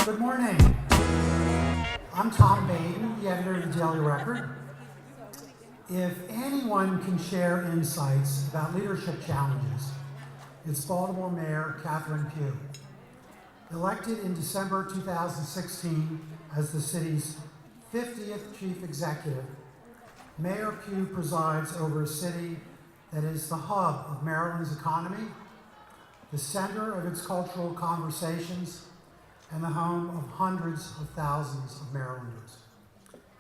Good morning. I'm Tom Baden, the editor of the Daily Record. If anyone can share insights about leadership challenges, it's Baltimore Mayor Catherine Pugh. Elected in December 2016 as the city's 50th chief executive, Mayor Pugh presides over a city that is the hub of Maryland's economy, the center of its cultural conversations, and the home of hundreds of thousands of Marylanders.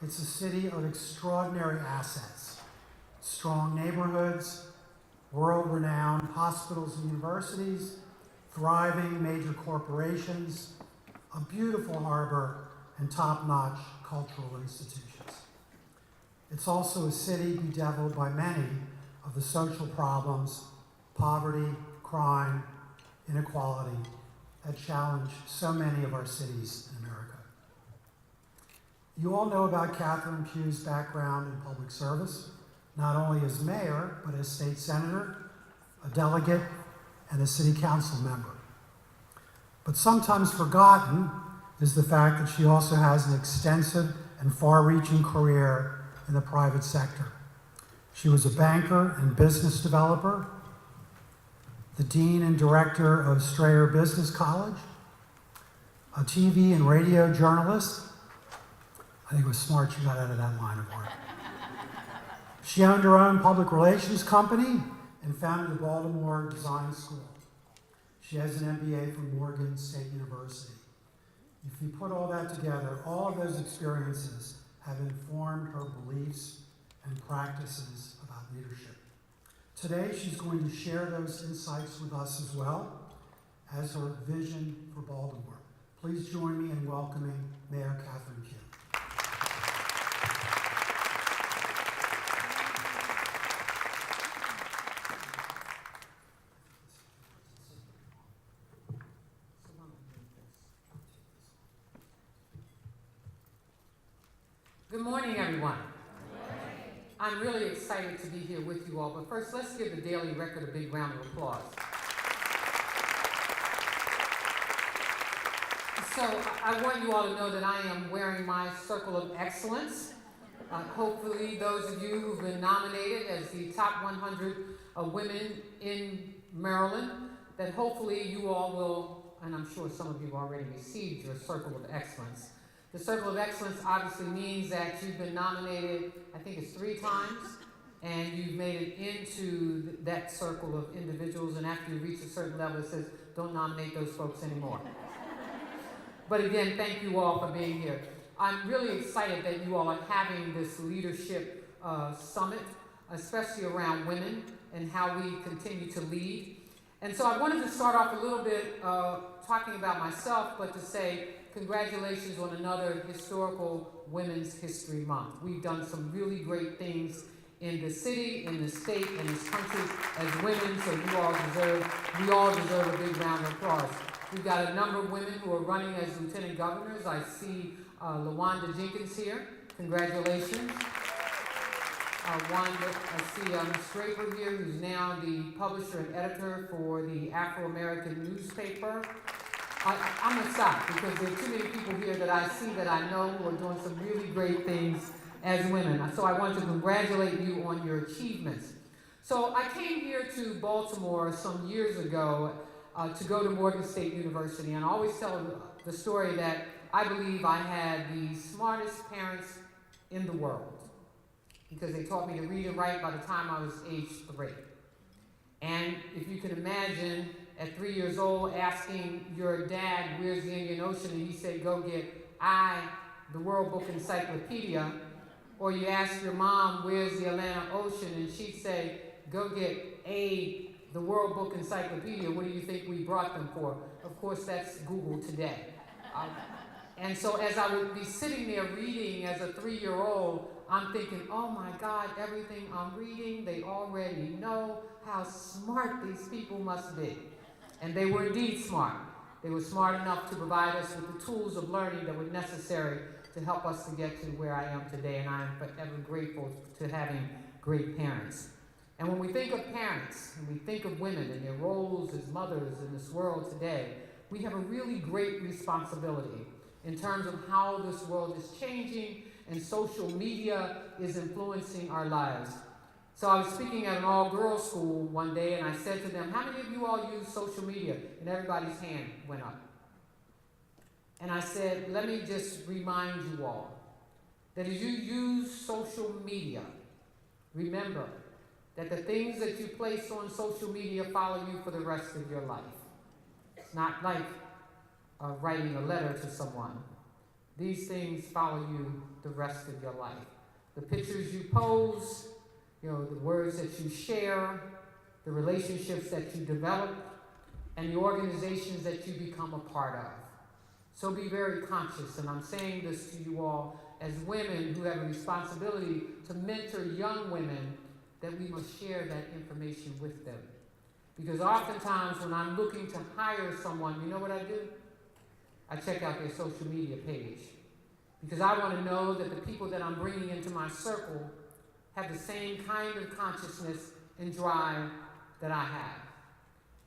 It's a city of extraordinary assets, strong neighborhoods, world-renowned hospitals and universities, thriving major corporations, a beautiful harbor, and top-notch cultural institutions. It's also a city bedeviled by many of the social problems, poverty, crime, inequality, that challenge so many of our cities in America. You all know about Catherine Pugh's background in public service, not only as mayor, but as state senator, a delegate, and a city council member. But sometimes forgotten is the fact that she also has an extensive and far-reaching career in the private sector. She was a banker and business developer, the dean and director of Strayer Business College, a TV and radio journalist. I think it was smart she got out of that line of work. She owned her own public relations company and founded the Baltimore Design School. She has an MBA from Morgan State University. If you put all that together, all of those experiences have informed her beliefs and practices about leadership. Today, she's going to share those insights with us as well as her vision for Baltimore. Please join me in welcoming Mayor Catherine Pugh. Good morning, everyone. I'm really excited to be here with you all, but first let's give the Daily Record a big round of applause. So I want you all to know that I am wearing my Circle of Excellence. Hopefully those of you who've been nominated as the top 100 women in Maryland, that hopefully you all will, and I'm sure some of you already received your Circle of Excellence. The Circle of Excellence obviously means that you've been nominated, I think it's 3 times, and you've made it into that circle of individuals, and after you reach a certain level, it says, don't nominate those folks anymore. But again, thank you all for being here. I'm really excited that you all are having this leadership summit, especially around women and how we continue to lead. And so I wanted to start off a little bit talking about myself, but to say, congratulations on another historical Women's History Month. We've done some really great things in the city, in the state, in this country as women, so we all deserve a big round of applause. We've got a number of women who are running as lieutenant governors. I see LaWanda Jenkins here. Congratulations. Wanda, I see Ms. Draper here, who's now the publisher and editor for the Afro-American newspaper. I'm going to stop because there are too many people here that I see that I know who are doing some really great things as women. So I want to congratulate you on your achievements. So I came here to Baltimore some years ago to go to Morgan State University, and I always tell the story that I believe I had the smartest parents in the world because they taught me to read and write by the time I was age 3. And if you can imagine, at 3 years old, asking your dad, where's the Indian Ocean? And he said, go get the World Book Encyclopedia. Or you ask your mom, where's the Atlantic Ocean? And she'd say, go get the World Book Encyclopedia. What do you think we brought them for? Of course, that's Google today. And so as I would be sitting there reading as a 3-year-old, I'm thinking, oh my God, everything I'm reading, they already know. How smart these people must be. And they were indeed smart. They were smart enough to provide us with the tools of learning that were necessary to help us to get to where I am today, and I am forever grateful to having great parents. And when we think of parents, and we think of women and their roles as mothers in this world today, we have a really great responsibility in terms of how this world is changing and social media is influencing our lives. So I was speaking at an all-girls school one day, and I said to them, how many of you all use social media? And everybody's hand went up. And I said, let me just remind you all that as you use social media, remember that the things that you place on social media follow you for the rest of your life. It's not like writing a letter to someone. These things follow you the rest of your life. The pictures you pose, the words that you share, the relationships that you develop, and the organizations that you become a part of. So be very conscious, and I'm saying this to you all as women who have a responsibility to mentor young women, that we must share that information with them. Because oftentimes when I'm looking to hire someone, you know what I do? I check out their social media page. Because I want to know that the people that I'm bringing into my circle have the same kind of consciousness and drive that I have.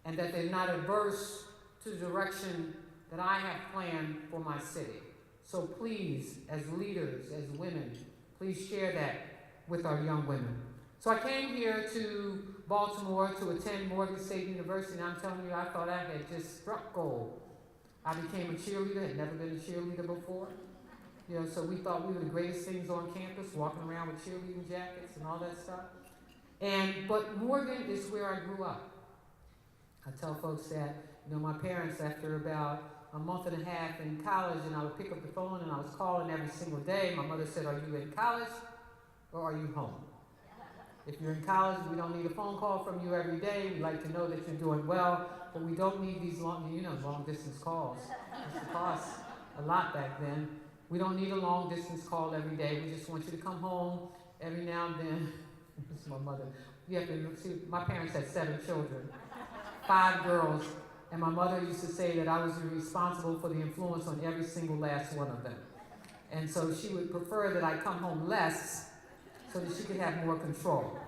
And that they're not averse to the direction that I have planned for my city. So please, as leaders, as women, please share that with our young women. So I came here to Baltimore to attend Morgan State University, and I'm telling you, I thought I had just struck gold. I became a cheerleader, had never been a cheerleader before. So we thought we were the greatest things on campus, walking around with cheerleading jackets and all that stuff. But Morgan is where I grew up. I tell folks that, my parents, after about a month and a half in college, and I would pick up the phone and I was calling every single day. My mother said, are you in college or are you home? If you're in college, we don't need a phone call from you every day. We like to know that you're doing well, but we don't need these long distance calls. It used to cost a lot back then. We don't need a long distance call every day. We just want you to come home every now and then. This is my mother. You have to see, my parents had 7 children, 5 girls. And my mother used to say that I was responsible for the influence on every single last one of them. And so she would prefer that I come home less so that she could have more control.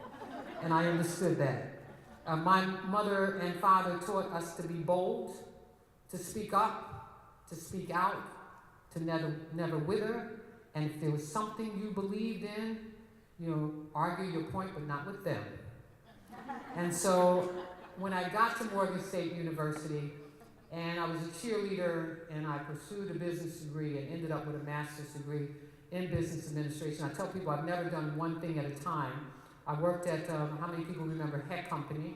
And I understood that. My mother and father taught us to be bold, to speak up, to speak out, to never wither. And if there was something you believed in, argue your point, but not with them. And so when I got to Morgan State University, and I was a cheerleader, and I pursued a business degree and ended up with a master's degree in business administration. I tell people I've never done one thing at a time. I worked at, how many people remember Heck Company?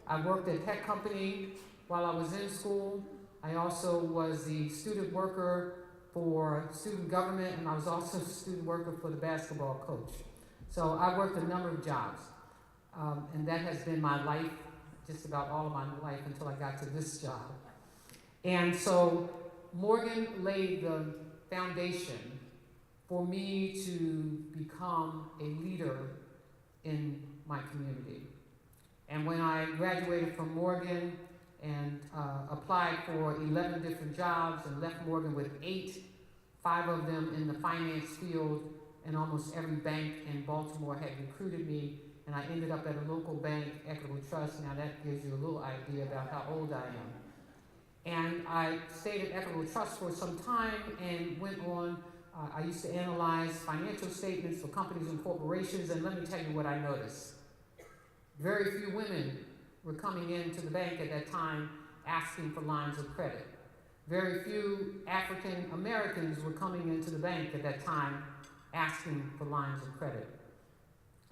I worked at Heck Company while I was in school. I also was the student worker for student government, and I was also a student worker for the basketball coach. So I worked a number of jobs, and that has been my life, just about all of my life until I got to this job. And so Morgan laid the foundation for me to become a leader in my community. And when I graduated from Morgan and applied for 11 different jobs and left Morgan with 8, 5 of them in the finance field, and almost every bank in Baltimore had recruited me, and I ended up at a local bank, Equitable Trust. Now that gives you a little idea about how old I am. And I stayed at Equitable Trust for some time and went on. I used to analyze financial statements for companies and corporations, and let me tell you what I noticed. Very few women were coming into the bank at that time asking for lines of credit. Very few African Americans were coming into the bank at that time asking for lines of credit.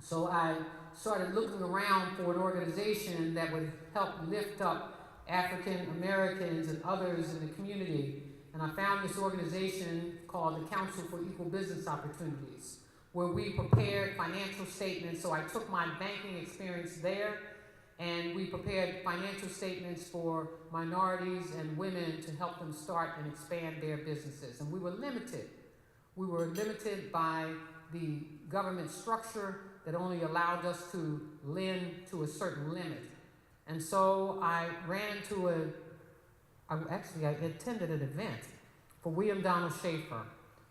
So I started looking around for an organization that would help lift up African Americans and others in the community. And I found this organization called the Council for Equal Business Opportunities, where we prepared financial statements. So I took my banking experience there, and we prepared financial statements for minorities and women to help them start and expand their businesses. And we were limited. We were limited by the government structure that only allowed us to lend to a certain limit. And so I ran into I attended an event for William Donald Schaefer.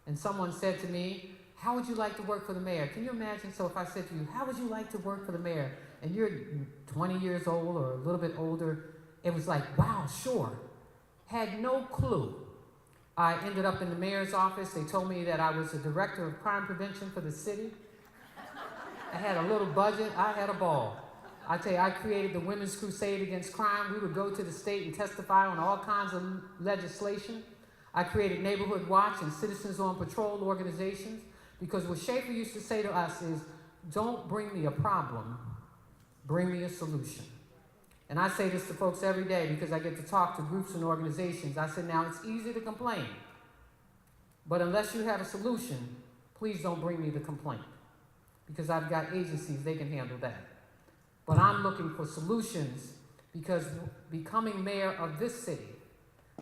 And someone said to me, how would you like to work for the mayor? Can you imagine? So if I said to you, how would you like to work for the mayor? And you're 20 years old or a little bit older, it was like, wow, sure. Had no clue I ended up in the mayor's office. They told me that I was the director of crime prevention for the city. I had a little budget. I had a ball. I tell you, I created the Women's Crusade Against Crime. We would go to the state and testify on all kinds of legislation. I created Neighborhood Watch and Citizens on Patrol organizations, because what Schaefer used to say to us is, don't bring me a problem, bring me a solution. And I say this to folks every day because I get to talk to groups and organizations. I said, now it's easy to complain, but unless you have a solution, please don't bring me the complaint, because I've got agencies, they can handle that. But I'm looking for solutions, because becoming mayor of this city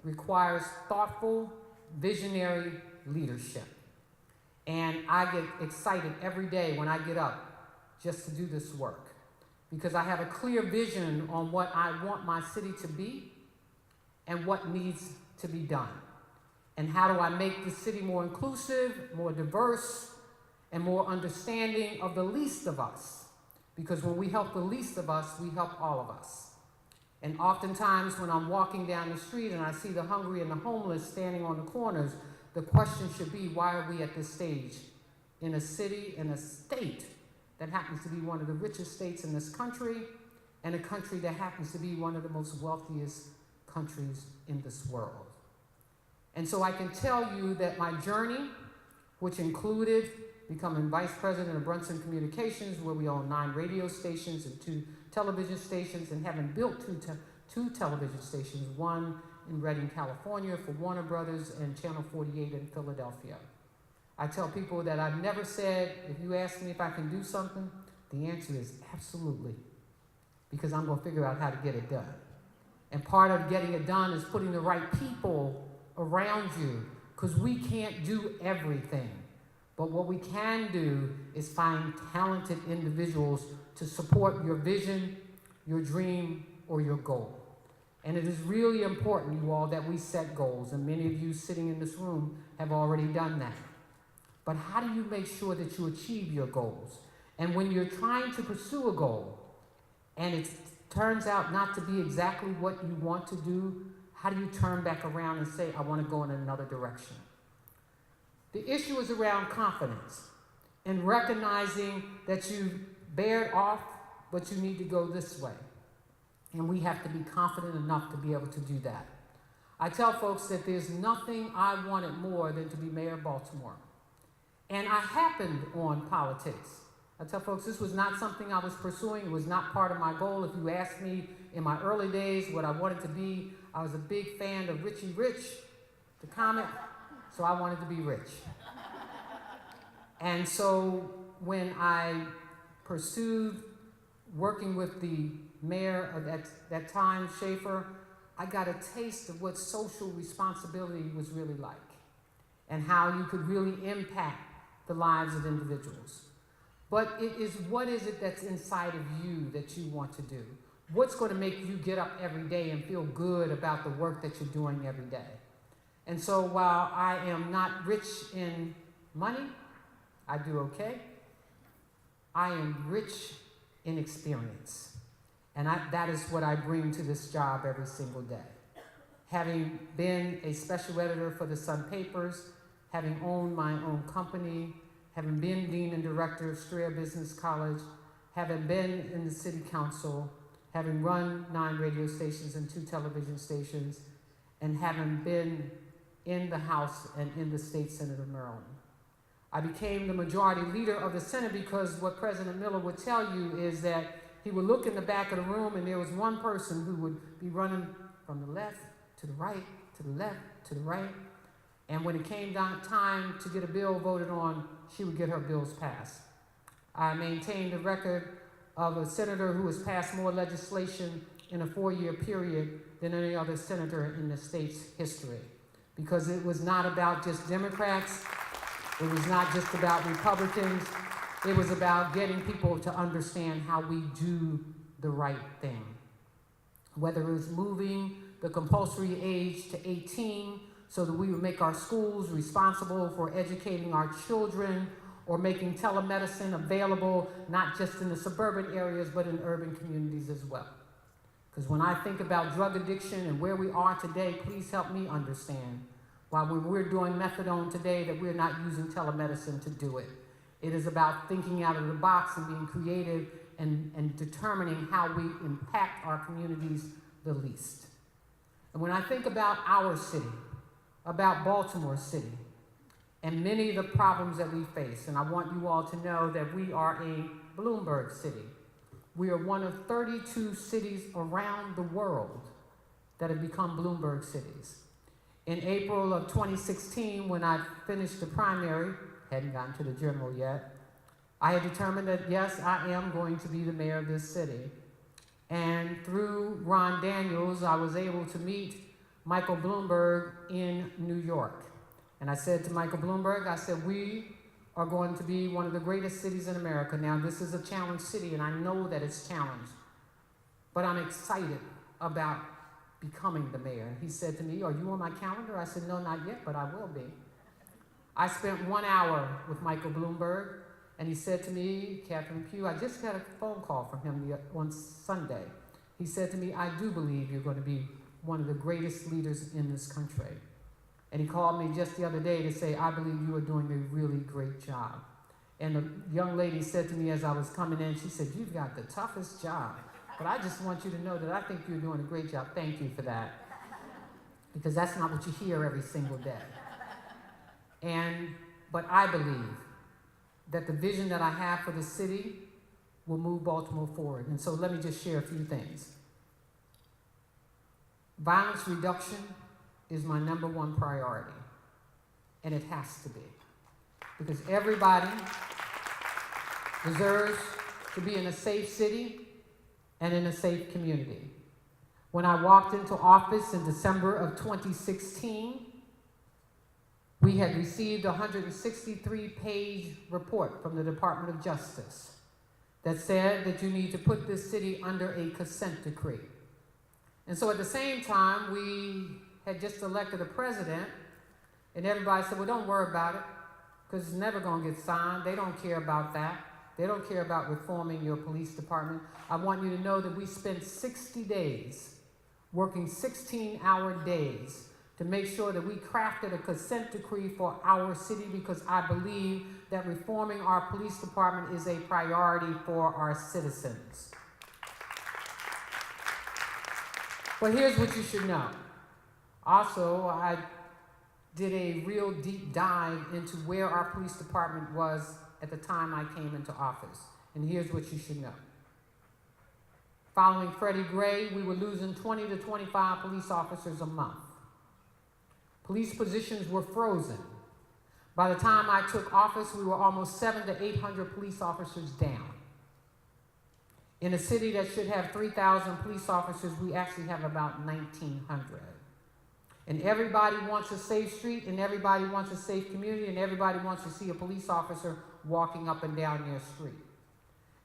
requires thoughtful, visionary leadership. And I get excited every day when I get up just to do this work, because I have a clear vision on what I want my city to be and what needs to be done. And how do I make the city more inclusive, more diverse, and more understanding of the least of us? Because when we help the least of us, we help all of us. And oftentimes when I'm walking down the street and I see the hungry and the homeless standing on the corners, the question should be, why are we at this stage in a city, in a state that happens to be one of the richest states in this country, and a country that happens to be one of the most wealthiest countries in this world? And so I can tell you that my journey, which included becoming vice president of Brunson Communications, where we own 9 radio stations and 2 television stations, and having built two television stations, one in Redding, California for Warner Brothers and Channel 48 in Philadelphia. I tell people that I've never said, if you ask me if I can do something, the answer is absolutely, because I'm going to figure out how to get it done. And part of getting it done is putting the right people around you, because we can't do everything. But what we can do is find talented individuals to support your vision, your dream, or your goal. And it is really important, you all, that we set goals, and many of you sitting in this room have already done that. But how do you make sure that you achieve your goals? And when you're trying to pursue a goal, and it turns out not to be exactly what you want to do, how do you turn back around and say, I want to go in another direction? The issue is around confidence and recognizing that you bared off, but you need to go this way. And we have to be confident enough to be able to do that. I tell folks that there's nothing I wanted more than to be mayor of Baltimore. And I happened on politics. I tell folks this was not something I was pursuing. It was not part of my goal. If you asked me in my early days what I wanted to be, I was a big fan of Richie Rich, the comic. So I wanted to be rich. And so when I pursued working with the mayor of that time, Schaefer, I got a taste of what social responsibility was really like, and how you could really impact the lives of individuals. But it is, what is it that's inside of you that you want to do? What's going to make you get up every day and feel good about the work that you're doing every day? And so while I am not rich in money, I do okay, I am rich in experience. And that is what I bring to this job every single day. Having been a special editor for the Sun Papers, having owned my own company, having been dean and director of Strayer Business College, having been in the city council, having run 9 radio stations and 2 television stations, and having been in the House and in the State Senate of Maryland. I became the majority leader of the Senate because what President Miller would tell you is that he would look in the back of the room and there was one person who would be running from the left to the right, to the left, to the right. And when it came down time to get a bill voted on, she would get her bills passed. I maintained a record of a senator who has passed more legislation in a 4-year period than any other senator in the state's history. Because it was not about just Democrats, it was not just about Republicans, it was about getting people to understand how we do the right thing. Whether it was moving the compulsory age to 18 so that we would make our schools responsible for educating our children, or making telemedicine available not just in the suburban areas but in urban communities as well. Because when I think about drug addiction and where we are today, please help me understand while when we're doing methadone today, that we're not using telemedicine to do it. It is about thinking out of the box and being creative and determining how we impact our communities the least. And when I think about our city, about Baltimore City, and many of the problems that we face, and I want you all to know that we are a Bloomberg city. We are one of 32 cities around the world that have become Bloomberg cities. In April of 2016, when I finished the primary, hadn't gotten to the general yet, I had determined that yes, I am going to be the mayor of this city. And through Ron Daniels, I was able to meet Michael Bloomberg in New York. And I said to Michael Bloomberg, I said, we are going to be one of the greatest cities in America. Now, this is a challenged city, and I know that it's challenged. But I'm excited about becoming the mayor. And he said to me, are you on my calendar? I said, no, not yet, but I will be. I spent 1 hour with Michael Bloomberg, and he said to me, Catherine Pugh, I just got a phone call from him on Sunday. He said to me, I do believe you're going to be one of the greatest leaders in this country. And he called me just the other day to say, I believe you are doing a really great job. And the young lady said to me as I was coming in, she said, you've got the toughest job. But I just want you to know that I think you're doing a great job. Thank you for that. Because that's not what you hear every single day. But I believe that the vision that I have for the city will move Baltimore forward. And so let me just share a few things. Violence reduction is my #1 priority, and it has to be, because everybody deserves to be in a safe city and in a safe community. When I walked into office in December of 2016, we had received a 163-page report from the Department of Justice that said that you need to put this city under a consent decree. And so at the same time, we had just elected a president, and everybody said, well, don't worry about it, because it's never going to get signed. They don't care about that. They don't care about reforming your police department. I want you to know that we spent 60 days working 16-hour days to make sure that we crafted a consent decree for our city, because I believe that reforming our police department is a priority for our citizens. But here's what you should know. Also, I did a real deep dive into where our police department was at the time I came into office. And here's what you should know. Following Freddie Gray, we were losing 20 to 25 police officers a month. Police positions were frozen. By the time I took office, we were almost 700 to 800 police officers down. In a city that should have 3,000 police officers, we actually have about 1,900. And everybody wants a safe street, and everybody wants a safe community, and everybody wants to see a police officer walking up and down their street.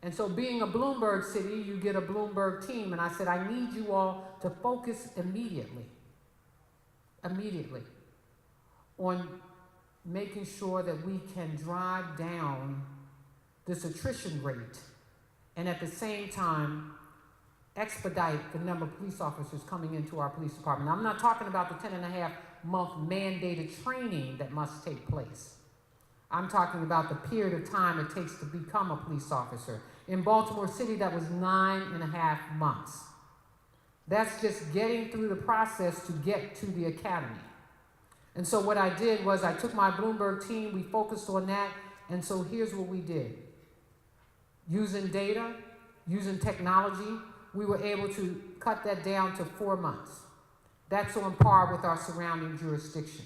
And so being a Bloomberg city, you get a Bloomberg team, and I said, I need you all to focus immediately on making sure that we can drive down this attrition rate, and at the same time, expedite the number of police officers coming into our police department. Now, I'm not talking about the 10.5-month mandated training that must take place. I'm talking about the period of time it takes to become a police officer. In Baltimore City, that was 9.5 months. That's just getting through the process to get to the academy. And so what I did was I took my Bloomberg team, we focused on that, and so here's what we did. Using data, using technology, we were able to cut that down to 4 months. That's on par with our surrounding jurisdiction.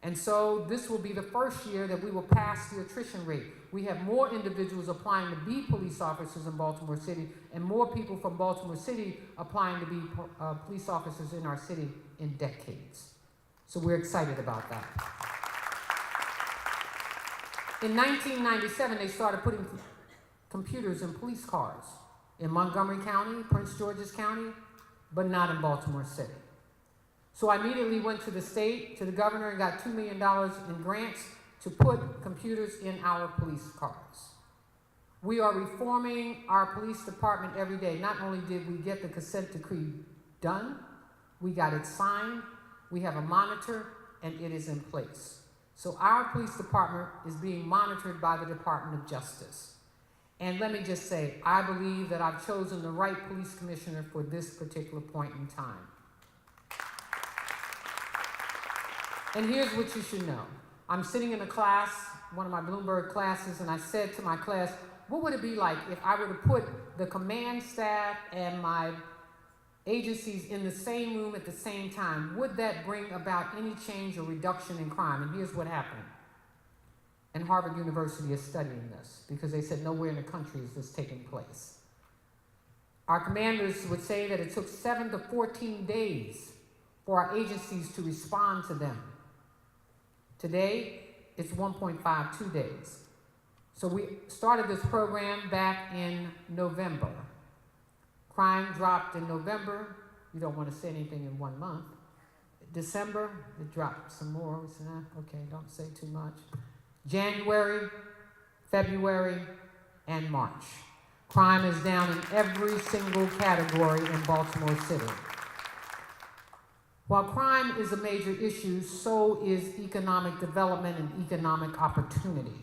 And so this will be the first year that we will pass the attrition rate. We have more individuals applying to be police officers in Baltimore City, and more people from Baltimore City applying to be police officers in our city in decades. So we're excited about that. In 1997, they started putting computers in police cars in Montgomery County, Prince George's County, but not in Baltimore City. So I immediately went to the state, to the governor, and got $2 million in grants to put computers in our police cars. We are reforming our police department every day. Not only did we get the consent decree done, we got it signed, we have a monitor, and it is in place. So our police department is being monitored by the Department of Justice. And let me just say, I believe that I've chosen the right police commissioner for this particular point in time. And here's what you should know. I'm sitting in a class, one of my Bloomberg classes, and I said to my class, what would it be like if I were to put the command staff and my agencies in the same room at the same time? Would that bring about any change or reduction in crime? And here's what happened. And Harvard University is studying this because they said nowhere in the country is this taking place. Our commanders would say that it took 7 to 14 days for our agencies to respond to them. Today, it's 1.52 days. So we started this program back in November. Crime dropped in November. You don't want to say anything in 1 month. December, it dropped some more. We said, okay, don't say too much. January, February, and March. Crime is down in every single category in Baltimore City. While crime is a major issue, so is economic development and economic opportunity.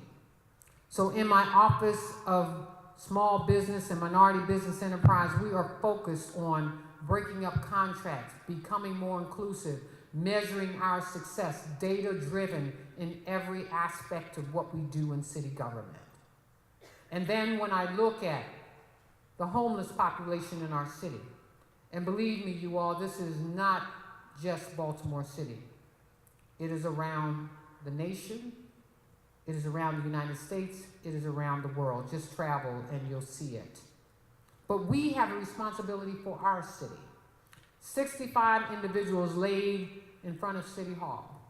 So in my Office of Small Business and Minority Business Enterprise, we are focused on breaking up contracts, becoming more inclusive, measuring our success, data-driven in every aspect of what we do in city government. And then when I look at the homeless population in our city, and believe me, you all, this is not just Baltimore City. It is around the nation, it is around the United States, it is around the world. Just travel and you'll see it. But we have a responsibility for our city. 65 individuals laid in front of City Hall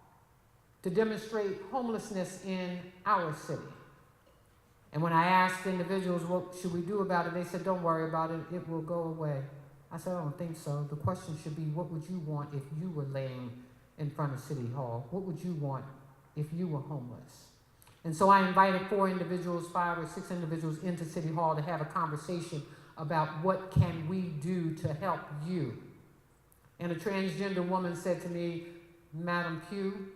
to demonstrate homelessness in our city. And when I asked individuals, what should we do about it, they said, don't worry about it, it will go away. I said, I don't think so. The question should be, what would you want if you were laying in front of City Hall? What would you want if you were homeless? And so I invited 4 individuals, 5 or 6 individuals into City Hall to have a conversation about what can we do to help you. And a transgender woman said to me, Madam Pugh,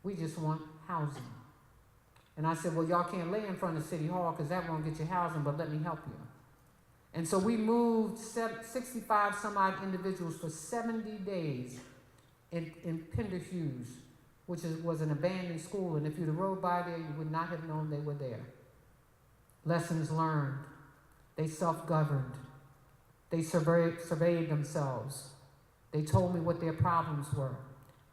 we just want housing. And I said, well, y'all can't lay in front of City Hall because that won't get you housing, but let me help you. And so we moved 65 some odd individuals for 70 days in Pender Hughes, which was an abandoned school. And if you'd have rode by there, you would not have known they were there. Lessons learned. They self-governed. They surveyed themselves. They told me what their problems were.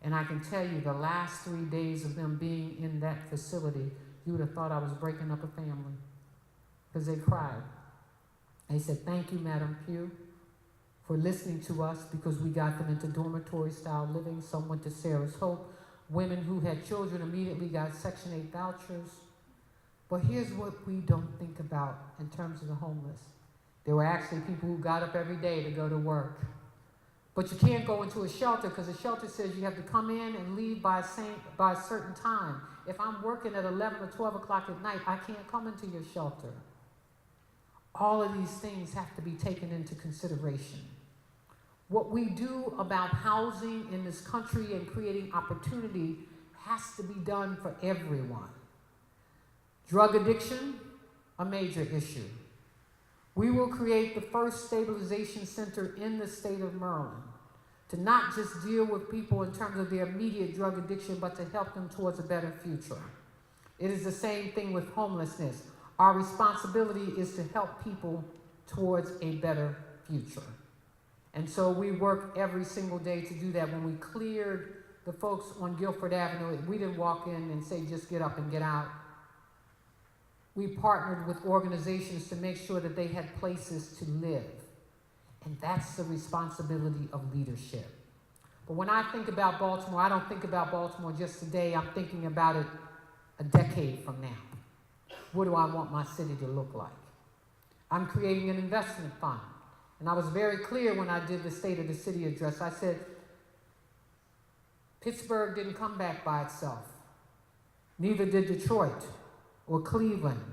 And I can tell you the last 3 days of them being in that facility, you would have thought I was breaking up a family because they cried. They said, thank you, Madam Pugh, for listening to us because we got them into dormitory-style living. Some went to Sarah's Hope. Women who had children immediately got Section 8 vouchers. But here's what we don't think about in terms of the homeless. There were actually people who got up every day to go to work. But you can't go into a shelter because the shelter says you have to come in and leave by a certain time. If I'm working at 11 or 12 o'clock at night, I can't come into your shelter. All of these things have to be taken into consideration. What we do about housing in this country and creating opportunity has to be done for everyone. Drug addiction, a major issue. We will create the first stabilization center in the state of Maryland to not just deal with people in terms of their immediate drug addiction, but to help them towards a better future. It is the same thing with homelessness. Our responsibility is to help people towards a better future. And so we work every single day to do that. When we cleared the folks on Guilford Avenue, we didn't walk in and say, just get up and get out. We partnered with organizations to make sure that they had places to live. And that's the responsibility of leadership. But when I think about Baltimore, I don't think about Baltimore just today. I'm thinking about it a decade from now. What do I want my city to look like? I'm creating an investment fund. And I was very clear when I did the State of the City address. I said, Pittsburgh didn't come back by itself. Neither did Detroit or Cleveland.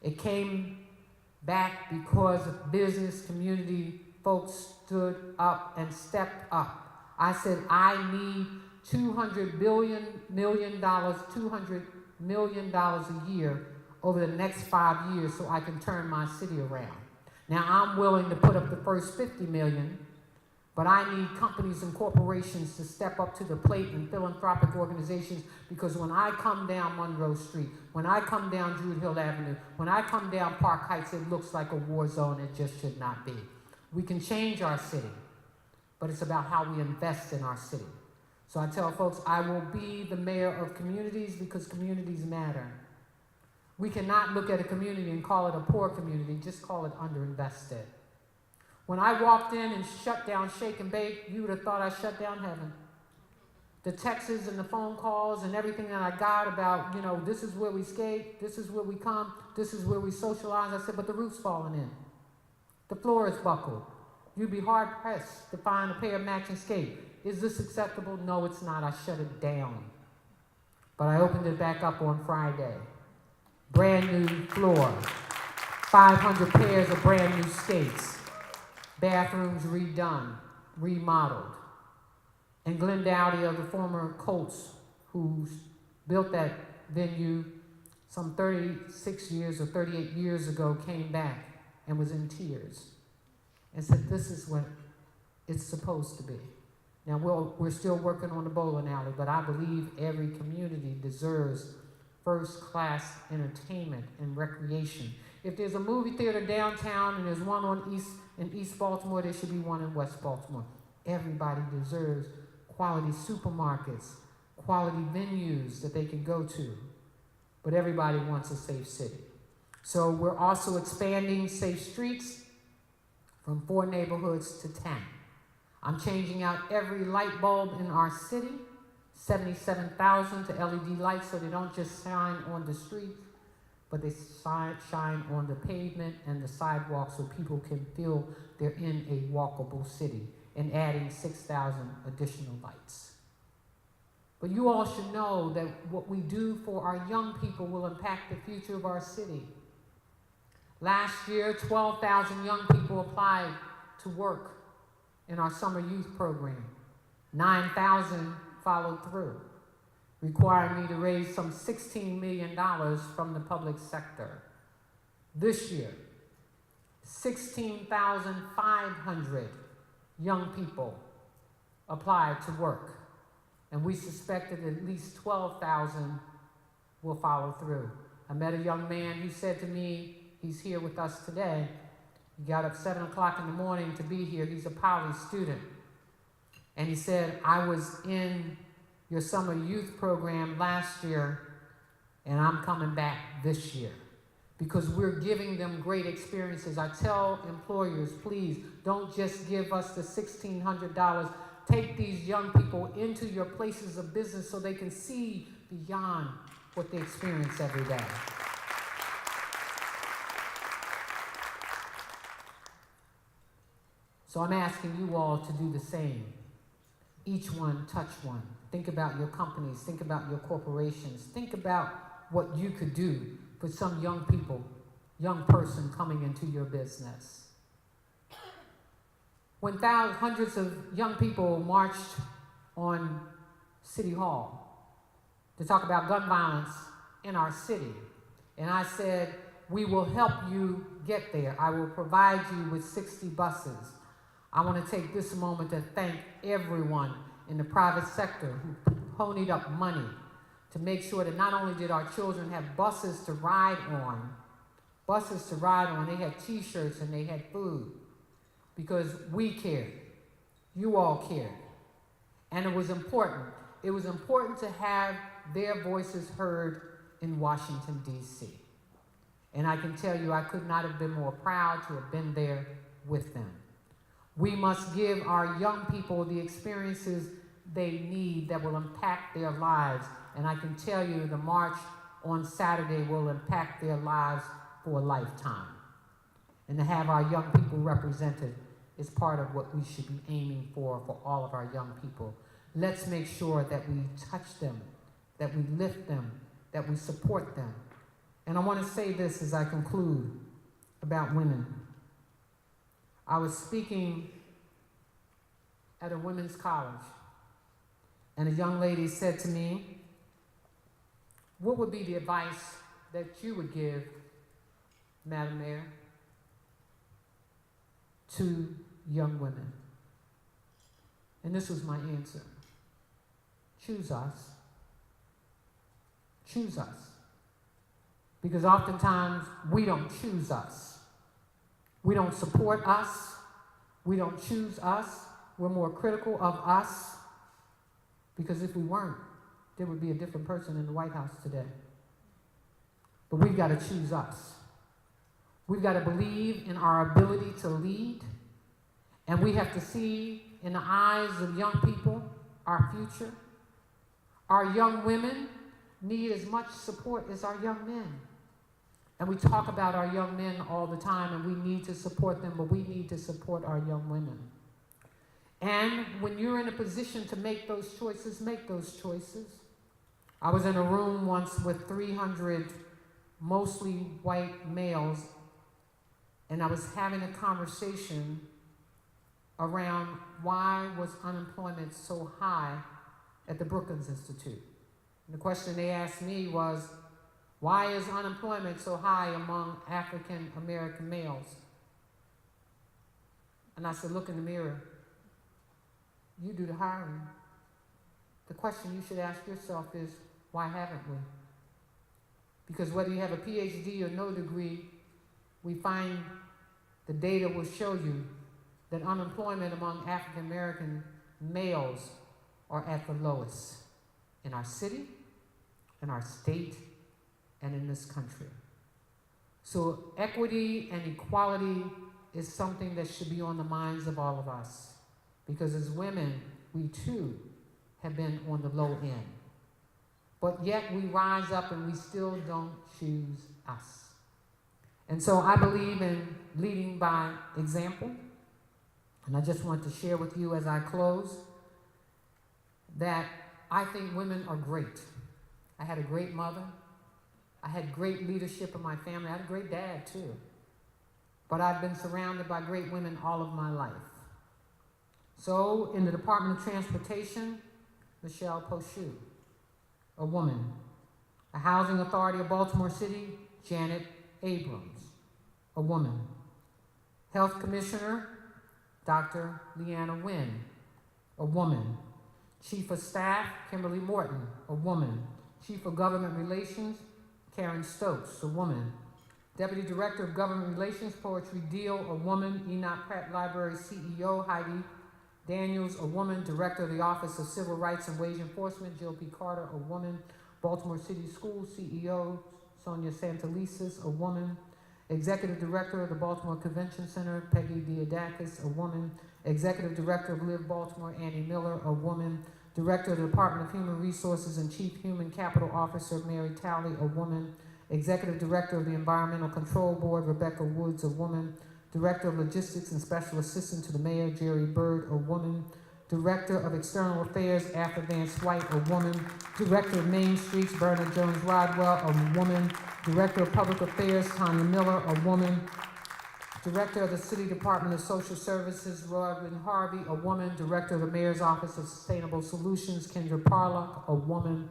It came back because of business community folks stood up and stepped up. I said, I need $200 million a year over the next 5 years so I can turn my city around. Now, I'm willing to put up the first 50 million, but I need companies and corporations to step up to the plate and philanthropic organizations, because when I come down Monroe Street, when I come down Druid Hill Avenue, when I come down Park Heights, it looks like a war zone. It just should not be. We can change our city, but it's about how we invest in our city. So I tell folks, I will be the mayor of communities because communities matter. We cannot look at a community and call it a poor community, just call it underinvested. When I walked in and shut down Shake and Bake, you would have thought I shut down heaven. The texts and the phone calls and everything that I got about, you know, this is where we skate, this is where we come, this is where we socialize. I said, but the roof's falling in. The floor is buckled. You'd be hard pressed to find a pair of matching skates. Is this acceptable? No, it's not. I shut it down. But I opened it back up on Friday. Brand new floor. 500 pairs of brand new skates. Bathrooms redone, remodeled. And Glenn Dowdy of the former Colts, who built that venue some 36 years or 38 years ago, came back and was in tears and said, this is what it's supposed to be. Now, we're still working on the bowling alley, but I believe every community deserves first-class entertainment and recreation. If there's a movie theater downtown and there's one in East Baltimore, there should be one in West Baltimore. Everybody deserves quality supermarkets, quality venues that they can go to. But everybody wants a safe city. So we're also expanding Safe Streets from 4 neighborhoods to 10. I'm changing out every light bulb in our city, 77,000 to LED lights, so they don't just shine on the street, but they shine on the pavement and the sidewalks so people can feel they're in a walkable city, and adding 6,000 additional lights. But you all should know that what we do for our young people will impact the future of our city. Last year, 12,000 young people applied to work in our summer youth program. 9,000 followed through, requiring me to raise some $16 million from the public sector. This year, 16,500 young people applied to work, and we suspect that at least 12,000 will follow through. I met a young man who said to me, he's here with us today. He got up 7 o'clock in the morning to be here. He's a Poly student. And he said, I was in your summer youth program last year, and I'm coming back this year because we're giving them great experiences. I tell employers, please don't just give us the $1,600. Take these young people into your places of business so they can see beyond what they experience every day. So I'm asking you all to do the same. Each one touch one. Think about your companies. Think about your corporations. Think about what you could do for some young people, young person coming into your business. When hundreds of young people marched on City Hall to talk about gun violence in our city, and I said, we will help you get there. I will provide you with 60 buses. I want to take this moment to thank everyone in the private sector who ponied up money to make sure that not only did our children have buses to ride on, they had t-shirts and they had food, because we cared. You all cared. And it was important. It was important to have their voices heard in Washington, D.C. And I can tell you, I could not have been more proud to have been there with them. We must give our young people the experiences they need that will impact their lives. And I can tell you the march on Saturday will impact their lives for a lifetime. And to have our young people represented is part of what we should be aiming for all of our young people. Let's make sure that we touch them, that we lift them, that we support them. And I want to say this as I conclude about women. I was speaking at a women's college, And a young lady said to me, what would be the advice that you would give, Madam Mayor, to young women? And this was my answer. Choose us. Choose us. Because oftentimes we don't choose us. We don't support us. We don't choose us. We're more critical of us. Because if we weren't, there would be a different person in the White House today. But we've got to choose us. We've got to believe in our ability to lead. And we have to see in the eyes of young people our future. Our young women need as much support as our young men. And we talk about our young men all the time, and we need to support them, but we need to support our young women. And when you're in a position to make those choices, make those choices. I was in a room once with 300 mostly white males, and I was having a conversation around why was unemployment so high at the Brookings Institute. And the question they asked me was, why is unemployment so high among African American males? And I said, look in the mirror. You do the hiring. The question you should ask yourself is, why haven't we? Because whether you have a PhD or no degree, we find the data will show you that unemployment among African American males are at the lowest in our city, in our state, and in this country. So equity and equality is something that should be on the minds of all of us. Because as women, we too have been on the low end. But yet we rise up and we still don't choose us. And so I believe in leading by example. And I just want to share with you as I close that I think women are great. I had a great mother. I had great leadership in my family. I had a great dad too. But I've been surrounded by great women all of my life. So in the Department of Transportation, Michelle Poshue, a woman. A Housing Authority of Baltimore City, Janet Abrams, a woman. Health Commissioner, Dr. Leanna Wynn, a woman. Chief of Staff, Kimberly Morton, a woman. Chief of Government Relations, Karen Stokes, a woman. Deputy Director of Government Relations, Poetry Deal, a woman. Enoch Pratt Library CEO, Heidi Daniels, a woman. Director of the Office of Civil Rights and Wage Enforcement, Jill P. Carter, a woman. Baltimore City Schools CEO, Sonia Santelises, a woman. Executive Director of the Baltimore Convention Center, Peggy Diodakis, a woman. Executive Director of Live Baltimore, Annie Miller, a woman. Director of the Department of Human Resources and Chief Human Capital Officer, Mary Talley, a woman. Executive Director of the Environmental Control Board, Rebecca Woods, a woman. Director of Logistics and Special Assistant to the Mayor, Jerry Bird, a woman. Director of External Affairs, Arthur Vance White, a woman. Director of Main Streets, Bernard Jones Rodwell, a woman. Director of Public Affairs, Tanya Miller, a woman. Director of the City Department of Social Services, Robin Harvey, a woman. Director of the Mayor's Office of Sustainable Solutions, Kendra Parlock, a woman.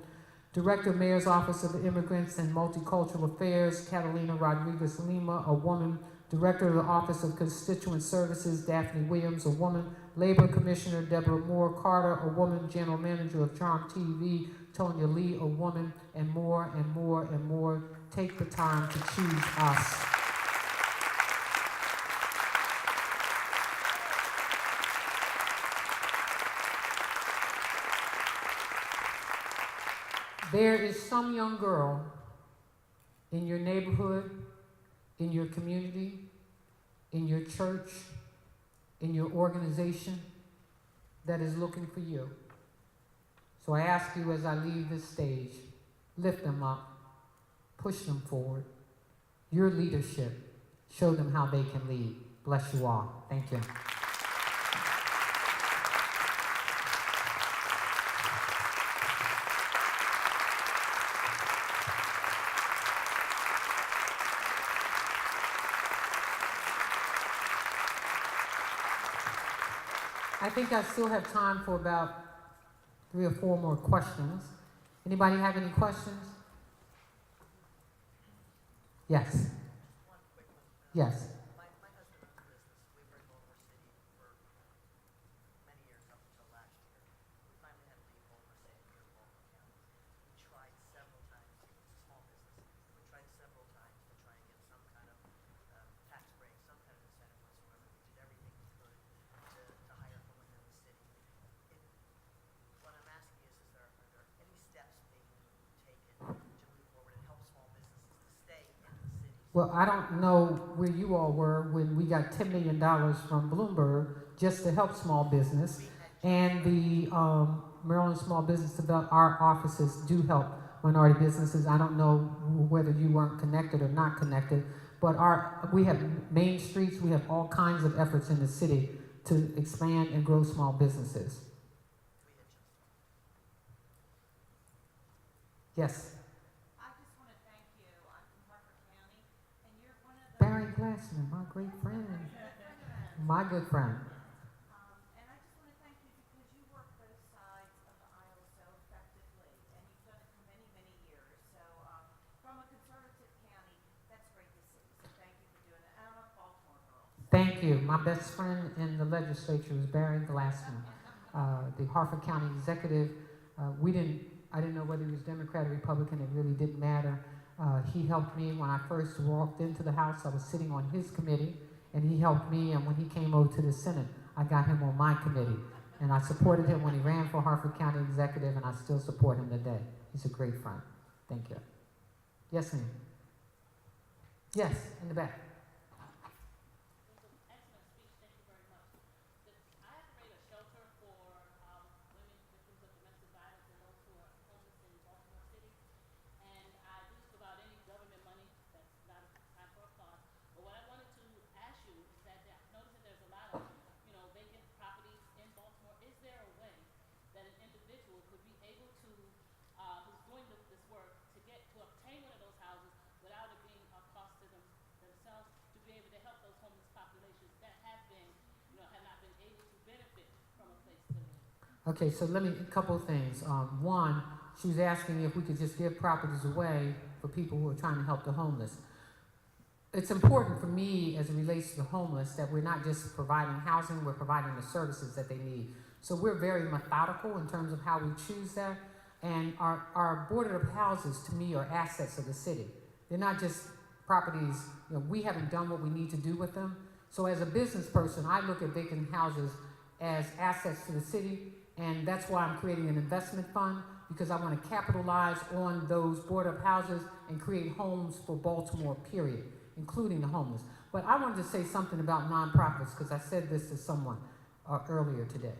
Director of Mayor's Office of Immigrants and Multicultural Affairs, Catalina Rodriguez Lima, a woman. Director of the Office of Constituent Services, Daphne Williams, a woman. Labor Commissioner, Deborah Moore Carter, a woman. General Manager of Charm TV, Tonya Lee, a woman, and more and more and more. Take the time to choose us. There is some young girl in your neighborhood, in your community, in your church, in your organization that is looking for you. So I ask you as I leave this stage, lift them up, push them forward. Your leadership, show them how they can lead. Bless you all. Thank you. I think I still have time for about 3 or 4 more questions. Anybody have any questions? Yes. Yes. My husband owns a business. We were in Baltimore City for many years up until last year. We finally had to leave Baltimore City here in Baltimore County. We tried several times. It's a small business. We tried several times to try and get some kind of tax break, some kind of incentive whatsoever. We did everything we could to hire from within the city. What I'm asking is there any steps being taken to move forward and help small businesses to stay in the city? Well, I don't know where you all were when we got $10 million from Bloomberg just to help small business. And the Maryland Small Business Development, our offices do help minority businesses. I don't know whether you weren't connected or not connected, but we have main streets, we have all kinds of efforts in the city to expand and grow small businesses. Yes. I just want to thank you. I'm from Harford County, and you're one of the... Barry Glassman, my great friend. My good friend. And I just want to thank you because you work both sides of the aisle so effectively, and you've done it for many, many years. So from a conservative county, that's great to see. So thank you for doing it. And I'm a Baltimore girl. Thank you. My best friend in the legislature is Barry Glassman, the Harford County executive. I didn't know whether he was Democrat or Republican. It really didn't matter. He helped me when I first walked into the House. I was sitting on his committee, and he helped me. And when he came over to the Senate, I got him on my committee. And I supported him when he ran for Harford County executive, and I still support him today. He's a great friend. Thank you. Yes, ma'am. Yes, in the back. Excellent speech. Thank you very much. I operate a shelter for women victims of domestic violence and those who are homeless in Baltimore City. And I do this without any government money. That's not a time for applause. But what I wanted to ask you is that noticing there's a lot of, vacant properties in Baltimore. Is there a way that an individual could be able to, who's doing this work, to obtain one of those houses without it being a cost to themselves, to be able to help those homeless populations that have been, have not been able to benefit from a place to live? Okay, so a couple of things. One, she was asking if we could just give properties away for people who are trying to help the homeless. It's important for me, as it relates to the homeless, that we're not just providing housing, we're providing the services that they need. So we're very methodical in terms of how we choose that. And our boarded-up houses, to me, are assets of the city. They're not just properties, we haven't done what we need to do with them. So as a business person, I look at vacant houses as assets to the city, and that's why I'm creating an investment fund, because I want to capitalize on those boarded-up houses and create homes for Baltimore, period, including the homeless. But I wanted to say something about nonprofits, because I said this to someone earlier today.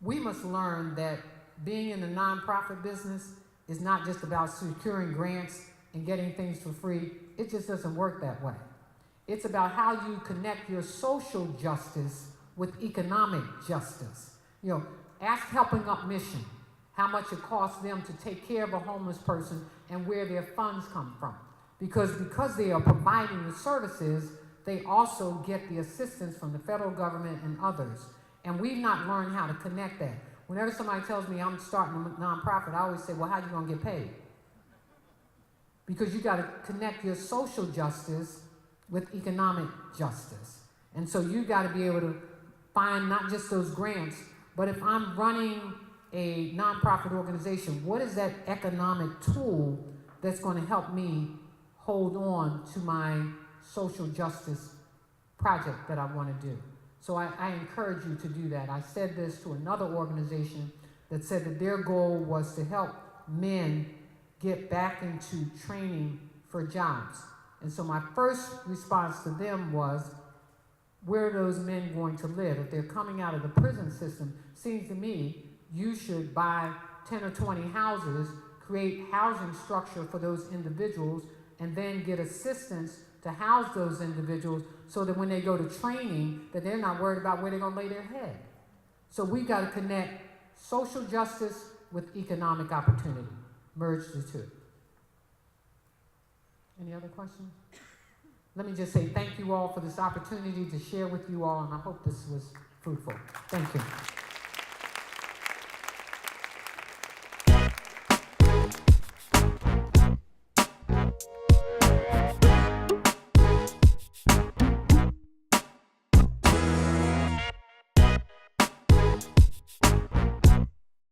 We must learn that being in the nonprofit business is not just about securing grants and getting things for free. It just doesn't work that way. It's about how you connect your social justice with economic justice. Ask Helping Up Mission how much it costs them to take care of a homeless person and where their funds come from. Because they are providing the services, they also get the assistance from the federal government and others. And we've not learned how to connect that. Whenever somebody tells me I'm starting a nonprofit, I always say, well, how are you going to get paid? Because you got to connect your social justice with economic justice. And so you got to be able to find not just those grants, but if I'm running a nonprofit organization, what is that economic tool that's going to help me hold on to my social justice project that I want to do? So I encourage you to do that. I said this to another organization that said that their goal was to help men get back into training for jobs. And so my first response to them was, where are those men going to live? If they're coming out of the prison system, seems to me you should buy 10 or 20 houses, create housing structure for those individuals, and then get assistance to house those individuals so that when they go to training, that they're not worried about where they're going to lay their head. So we got to connect social justice with economic opportunity. Merge the two. Any other questions? Let me just say thank you all for this opportunity to share with you all, and I hope this was fruitful. Thank you.